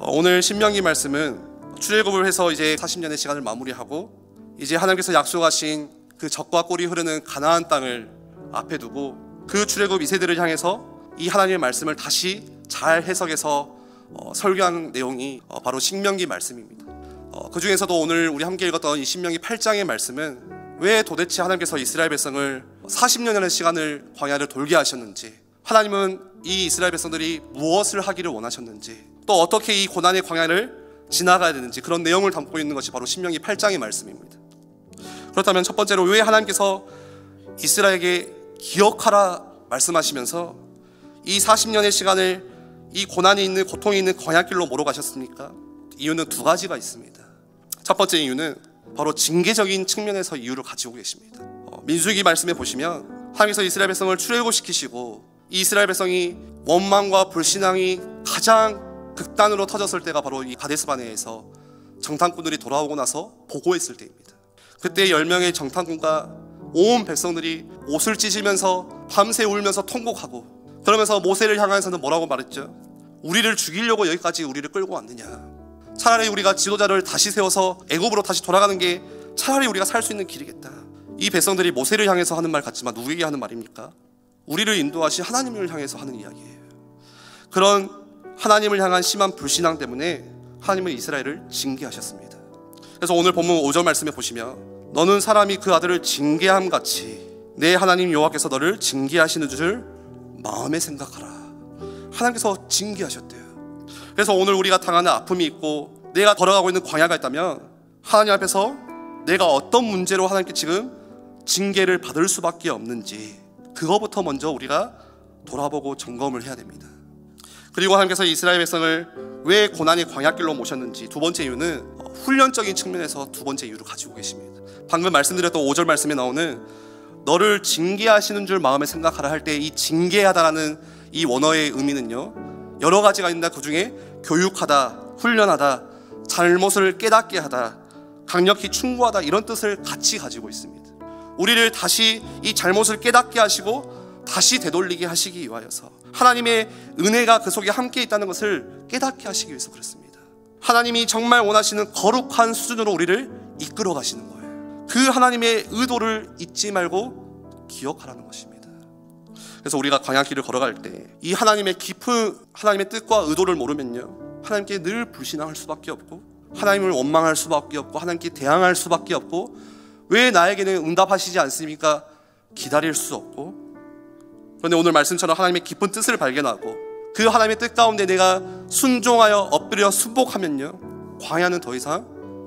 오늘 신명기 말씀은 출애굽을 해서 이제 40년의 시간을 마무리하고 이제 하나님께서 약속하신 그 젖과 꿀이 흐르는 가나안 땅을 앞에 두고 그 출애굽 2세대를 향해서 이 하나님의 말씀을 다시 잘 해석해서 설교한 내용이 바로 신명기 말씀입니다. 그 중에서도 오늘 우리 함께 읽었던 이 신명기 8장의 말씀은 왜 도대체 하나님께서 이스라엘 백성을 40년의 시간을 광야를 돌게 하셨는지, 하나님은 이 이스라엘 백성들이 무엇을 하기를 원하셨는지, 또 어떻게 이 고난의 광야를 지나가야 되는지, 그런 내용을 담고 있는 것이 바로 신명기 8장의 말씀입니다. 그렇다면 첫 번째로 왜 하나님께서 이스라엘에게 기억하라 말씀하시면서 이 40년의 시간을 이 고난이 있는, 고통이 있는 광야길로 몰아가셨습니까? 이유는 두 가지가 있습니다. 첫 번째 이유는 바로 징계적인 측면에서 이유를 가지고 계십니다. 민수기 말씀에 보시면 하나님께서 이스라엘 백성을 출애굽시키시고 이 이스라엘 백성이 원망과 불신앙이 가장 극단으로 터졌을 때가 바로 이 가데스바네에서 정탐꾼들이 돌아오고 나서 보고했을 때입니다. 그때 10명의 정탐꾼과 온 백성들이 옷을 찢으면서 밤새 울면서 통곡하고, 그러면서 모세를 향해서는 뭐라고 말했죠? 우리를 죽이려고 여기까지 우리를 끌고 왔느냐, 차라리 우리가 지도자를 다시 세워서 애굽으로 다시 돌아가는 게 차라리 우리가 살 수 있는 길이겠다. 이 백성들이 모세를 향해서 하는 말 같지만 누구에게 하는 말입니까? 우리를 인도하신 하나님을 향해서 하는 이야기예요. 그런 하나님을 향한 심한 불신앙 때문에 하나님은 이스라엘을 징계하셨습니다. 그래서 오늘 본문 5절 말씀에 보시면 너는 사람이 그 아들을 징계함 같이 내 하나님 여호와께서 너를 징계하시는 줄 마음에 생각하라. 하나님께서 징계하셨대요. 그래서 오늘 우리가 당하는 아픔이 있고 내가 걸어가고 있는 광야가 있다면 하나님 앞에서 내가 어떤 문제로 하나님께 지금 징계를 받을 수밖에 없는지, 그거부터 먼저 우리가 돌아보고 점검을 해야 됩니다. 그리고 하나님께서 이스라엘 백성을 왜 고난의 광야길로 모셨는지, 두 번째 이유는 훈련적인 측면에서 두 번째 이유를 가지고 계십니다. 방금 말씀드렸던 5절 말씀에 나오는 너를 징계하시는 줄 마음에 생각하라 할 때 이 징계하다라는 이 원어의 의미는요, 여러 가지가 있는데 그 중에 교육하다, 훈련하다, 잘못을 깨닫게 하다, 강력히 충고하다, 이런 뜻을 같이 가지고 있습니다. 우리를 다시 이 잘못을 깨닫게 하시고 다시 되돌리게 하시기 위하여서, 하나님의 은혜가 그 속에 함께 있다는 것을 깨닫게 하시기 위해서 그렇습니다. 하나님이 정말 원하시는 거룩한 수준으로 우리를 이끌어 가시는 거예요. 그 하나님의 의도를 잊지 말고 기억하라는 것입니다. 그래서 우리가 광야길을 걸어갈 때 이 하나님의 깊은 하나님의 뜻과 의도를 모르면요, 하나님께 늘 불신앙할 수밖에 없고, 하나님을 원망할 수밖에 없고, 하나님께 대항할 수밖에 없고, 왜 나에게는 응답하시지 않습니까? 기다릴 수 없고. 그런데 오늘 말씀처럼 하나님의 깊은 뜻을 발견하고 그 하나님의 뜻 가운데 내가 순종하여 엎드려 순복하면요, 광야는 더 이상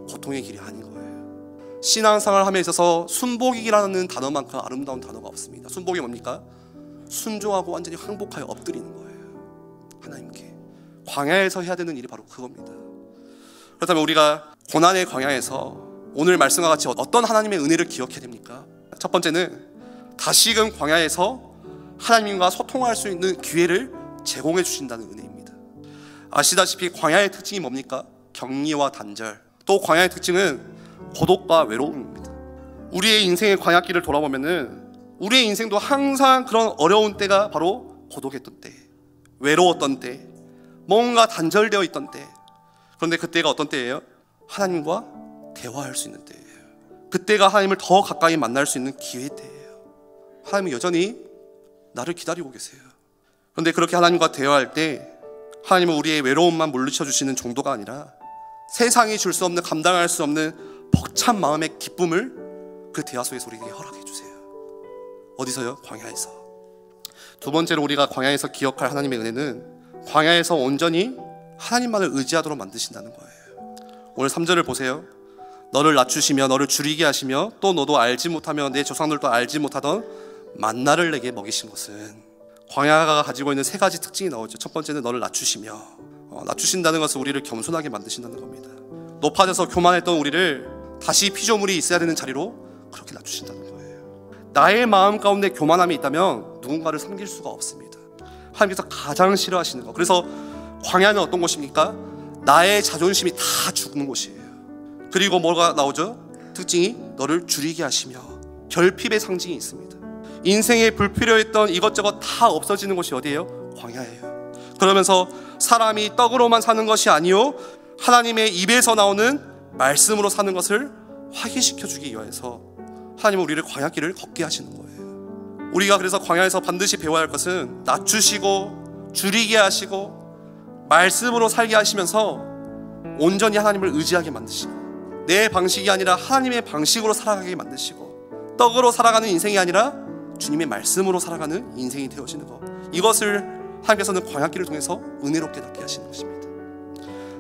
고통의 길이 아닌 거예요. 신앙생활을 함에 있어서 순복이라는 단어만큼 아름다운 단어가 없습니다. 순복이 뭡니까? 순종하고 완전히 항복하여 엎드리는 거예요. 하나님께 광야에서 해야 되는 일이 바로 그겁니다. 그렇다면 우리가 고난의 광야에서 오늘 말씀과 같이 어떤 하나님의 은혜를 기억해야 됩니까? 첫 번째는 다시금 광야에서 하나님과 소통할 수 있는 기회를 제공해 주신다는 은혜입니다. 아시다시피 광야의 특징이 뭡니까? 격리와 단절, 또 광야의 특징은 고독과 외로움입니다. 우리의 인생의 광야길을 돌아보면은 우리의 인생도 항상 그런 어려운 때가 바로 고독했던 때, 외로웠던 때, 뭔가 단절되어 있던 때. 그런데 그때가 어떤 때예요? 하나님과 대화할 수 있는 때예요. 그때가 하나님을 더 가까이 만날 수 있는 기회 때예요. 하나님은 여전히 나를 기다리고 계세요. 그런데 그렇게 하나님과 대화할 때 하나님은 우리의 외로움만 물리쳐 주시는 정도가 아니라 세상이 줄 수 없는, 감당할 수 없는 벅찬 마음의 기쁨을 그 대화 속에서 우리에게 허락해 주세요. 어디서요? 광야에서. 두 번째로 우리가 광야에서 기억할 하나님의 은혜는 광야에서 온전히 하나님만을 의지하도록 만드신다는 거예요. 오늘 3절을 보세요. 너를 낮추시며 너를 줄이게 하시며 또 너도 알지 못하며 내 조상들도 알지 못하던 만나를 내게 먹이신 것은, 광야가 가지고 있는 세 가지 특징이 나오죠. 첫 번째는 너를 낮추시며, 낮추신다는 것은 우리를 겸손하게 만드신다는 겁니다. 높아져서 교만했던 우리를 다시 피조물이 있어야 되는 자리로 그렇게 낮추신다는 거예요. 나의 마음 가운데 교만함이 있다면 누군가를 섬길 수가 없습니다. 하나님께서 가장 싫어하시는 거. 그래서 광야는 어떤 곳입니까? 나의 자존심이 다 죽는 곳이에요. 그리고 뭐가 나오죠? 특징이 너를 줄이게 하시며, 결핍의 상징이 있습니다. 인생에 불필요했던 이것저것 다 없어지는 곳이 어디예요? 광야예요. 그러면서 사람이 떡으로만 사는 것이 아니요 하나님의 입에서 나오는 말씀으로 사는 것을 확인시켜 주기 위해서 하나님은 우리를 광야길을 걷게 하시는 거예요. 우리가 그래서 광야에서 반드시 배워야 할 것은 낮추시고 줄이게 하시고 말씀으로 살게 하시면서 온전히 하나님을 의지하게 만드시고, 내 방식이 아니라 하나님의 방식으로 살아가게 만드시고, 떡으로 살아가는 인생이 아니라 주님의 말씀으로 살아가는 인생이 되어지는 것, 이것을 하나님께서는 광야길을 통해서 은혜로 깨닫게 하시는 것입니다.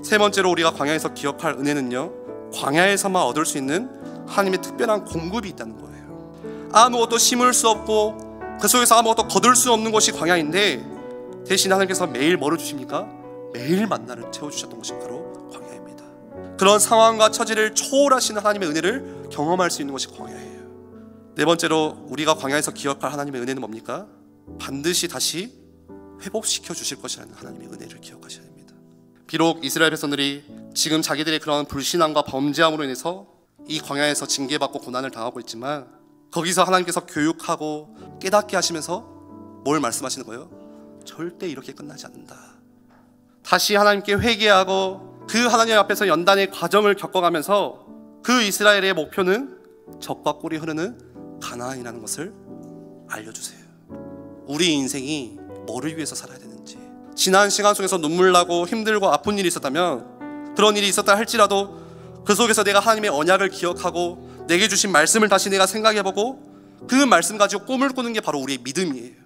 세 번째로 우리가 광야에서 기억할 은혜는요, 광야에서만 얻을 수 있는 하나님의 특별한 공급이 있다는 거예요. 아무것도 심을 수 없고 그 속에서 아무것도 거둘 수 없는 것이 광야인데, 대신 하나님께서 매일 뭐를 주십니까? 매일 만나를 채워주셨던 것이 바로 광야입니다. 그런 상황과 처지를 초월하시는 하나님의 은혜를 경험할 수 있는 것이 광야예요. 네 번째로 우리가 광야에서 기억할 하나님의 은혜는 뭡니까? 반드시 다시 회복시켜 주실 것이라는 하나님의 은혜를 기억하셔야 됩니다. 비록 이스라엘 백성들이 지금 자기들의 그런 불신앙과 범죄함으로 인해서 이 광야에서 징계받고 고난을 당하고 있지만, 거기서 하나님께서 교육하고 깨닫게 하시면서 뭘 말씀하시는 거예요? 절대 이렇게 끝나지 않는다. 다시 하나님께 회개하고 그 하나님 앞에서 연단의 과정을 겪어가면서 그 이스라엘의 목표는 젖과 꿀이 흐르는 가나안이라는 것을 알려주세요. 우리 인생이 뭐를 위해서 살아야 되는지, 지난 시간 속에서 눈물 나고 힘들고 아픈 일이 있었다면, 그런 일이 있었다 할지라도 그 속에서 내가 하나님의 언약을 기억하고 내게 주신 말씀을 다시 내가 생각해보고 그 말씀 가지고 꿈을 꾸는 게 바로 우리의 믿음이에요.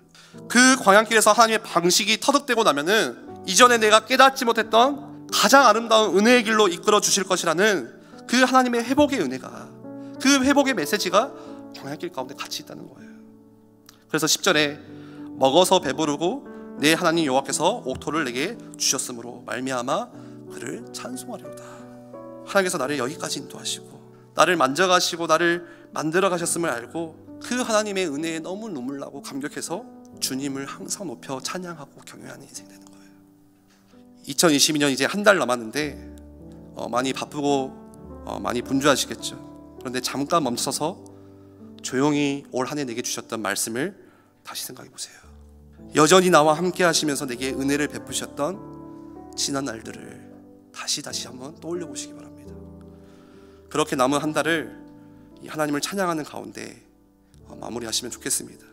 그 광야길에서 하나님의 방식이 터득되고 나면은 이전에 내가 깨닫지 못했던 가장 아름다운 은혜의 길로 이끌어 주실 것이라는 그 하나님의 회복의 은혜가, 그 회복의 메시지가 광야길 가운데 같이 있다는 거예요. 그래서 10절에 먹어서 배부르고 내 하나님 여호와께서 옥토를 내게 주셨으므로 말미암아 그를 찬송하리로다. 하나님께서 나를 여기까지 인도하시고 나를 만져가시고 나를 만들어 가셨음을 알고 그 하나님의 은혜에 너무 눈물 나고 감격해서 주님을 항상 높여 찬양하고 경외하는 인생이 되는 거예요. 2022년 이제 한 달 남았는데 많이 바쁘고 많이 분주하시겠죠. 그런데 잠깐 멈춰서 조용히 올 한 해 내게 주셨던 말씀을 다시 생각해 보세요. 여전히 나와 함께 하시면서 내게 은혜를 베푸셨던 지난 날들을 다시 한번 떠올려 보시기 바랍니다. 그렇게 남은 한 달을 이 하나님을 찬양하는 가운데 마무리하시면 좋겠습니다.